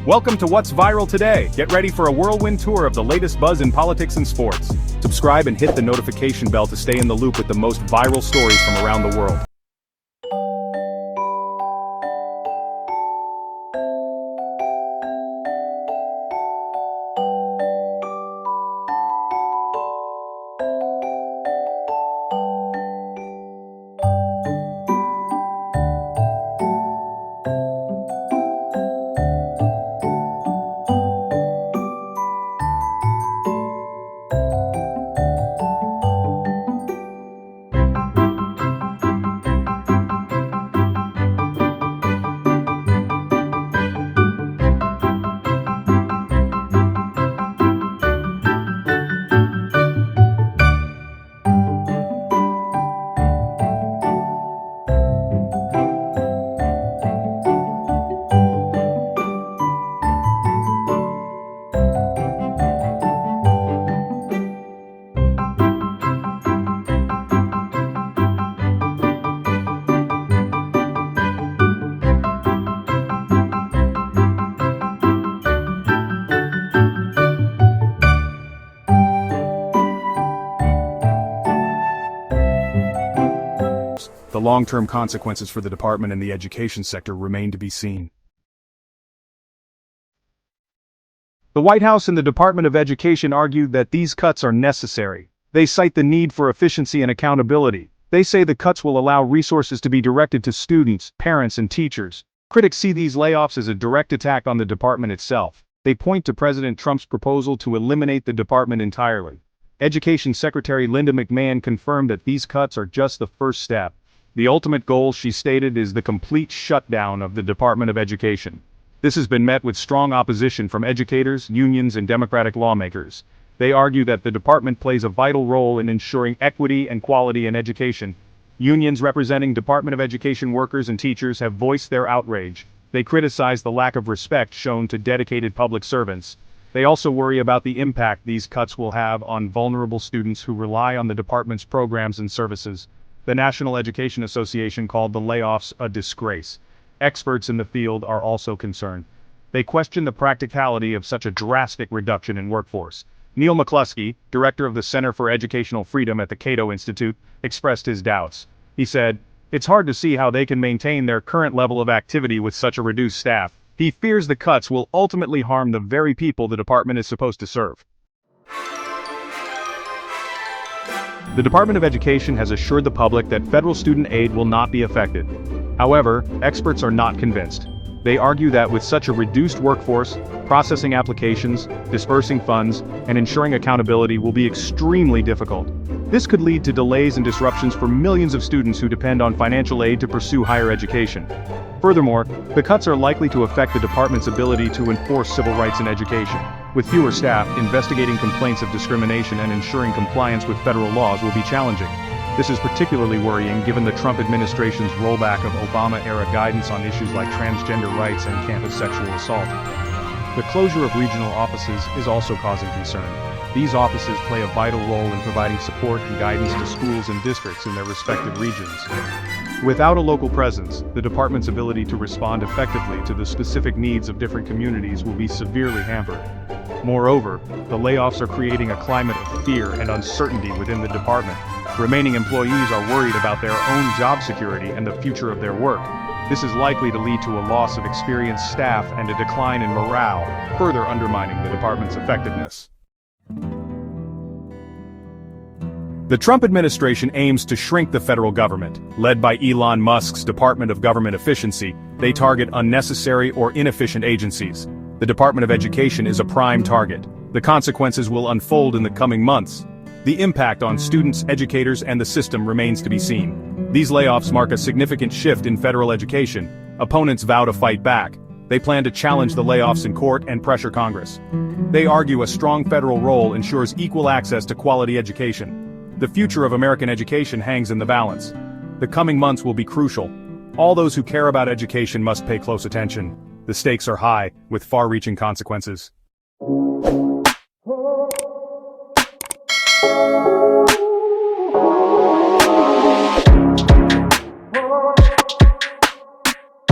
Welcome to What's Viral Today. Get ready for a whirlwind tour of the latest buzz in politics and sports. Subscribe and hit the notification bell to stay in the loop with the most viral stories from around the world. The long-term consequences for the department and the education sector remain to be seen. The White House and the Department of Education argued that these cuts are necessary. They cite the need for efficiency and accountability. They say the cuts will allow resources to be directed to students, parents, and teachers. Critics see these layoffs as a direct attack on the department itself. They point to President Trump's proposal to eliminate the department entirely. Education Secretary Linda McMahon confirmed that these cuts are just the first step. The ultimate goal, she stated, is the complete shutdown of the Department of Education. This has been met with strong opposition from educators, unions, and Democratic lawmakers. They argue that the department plays a vital role in ensuring equity and quality in education. Unions representing Department of Education workers and teachers have voiced their outrage. They criticize the lack of respect shown to dedicated public servants. They also worry about the impact these cuts will have on vulnerable students who rely on the department's programs and services. The National Education Association called the layoffs a disgrace. Experts in the field are also concerned. They question the practicality of such a drastic reduction in workforce. Neil McCluskey, director of the Center for Educational Freedom at the Cato Institute, expressed his doubts. He said, "It's hard to see how they can maintain their current level of activity with such a reduced staff." He fears the cuts will ultimately harm the very people the department is supposed to serve. The Department of Education has assured the public that federal student aid will not be affected. However, experts are not convinced. They argue that with such a reduced workforce, processing applications, dispersing funds, and ensuring accountability will be extremely difficult. This could lead to delays and disruptions for millions of students who depend on financial aid to pursue higher education. Furthermore, the cuts are likely to affect the department's ability to enforce civil rights in education. With fewer staff, investigating complaints of discrimination and ensuring compliance with federal laws will be challenging. This is particularly worrying given the Trump administration's rollback of Obama-era guidance on issues like transgender rights and campus sexual assault. The closure of regional offices is also causing concern. These offices play a vital role in providing support and guidance to schools and districts in their respective regions. Without a local presence, the department's ability to respond effectively to the specific needs of different communities will be severely hampered. Moreover, the layoffs are creating a climate of fear and uncertainty within the department. Remaining employees are worried about their own job security and the future of their work. This is likely to lead to a loss of experienced staff and a decline in morale, further undermining the department's effectiveness. The Trump administration aims to shrink the federal government. Led by Elon Musk's Department of Government Efficiency, they target unnecessary or inefficient agencies. The Department of Education is a prime target. The consequences will unfold in the coming months. The impact on students, educators, and the system remains to be seen. These layoffs mark a significant shift in federal education. Opponents vow to fight back. They plan to challenge the layoffs in court and pressure Congress. They argue a strong federal role ensures equal access to quality education. The future of American education hangs in the balance. The coming months will be crucial. All those who care about education must pay close attention. The stakes are high, with far-reaching consequences.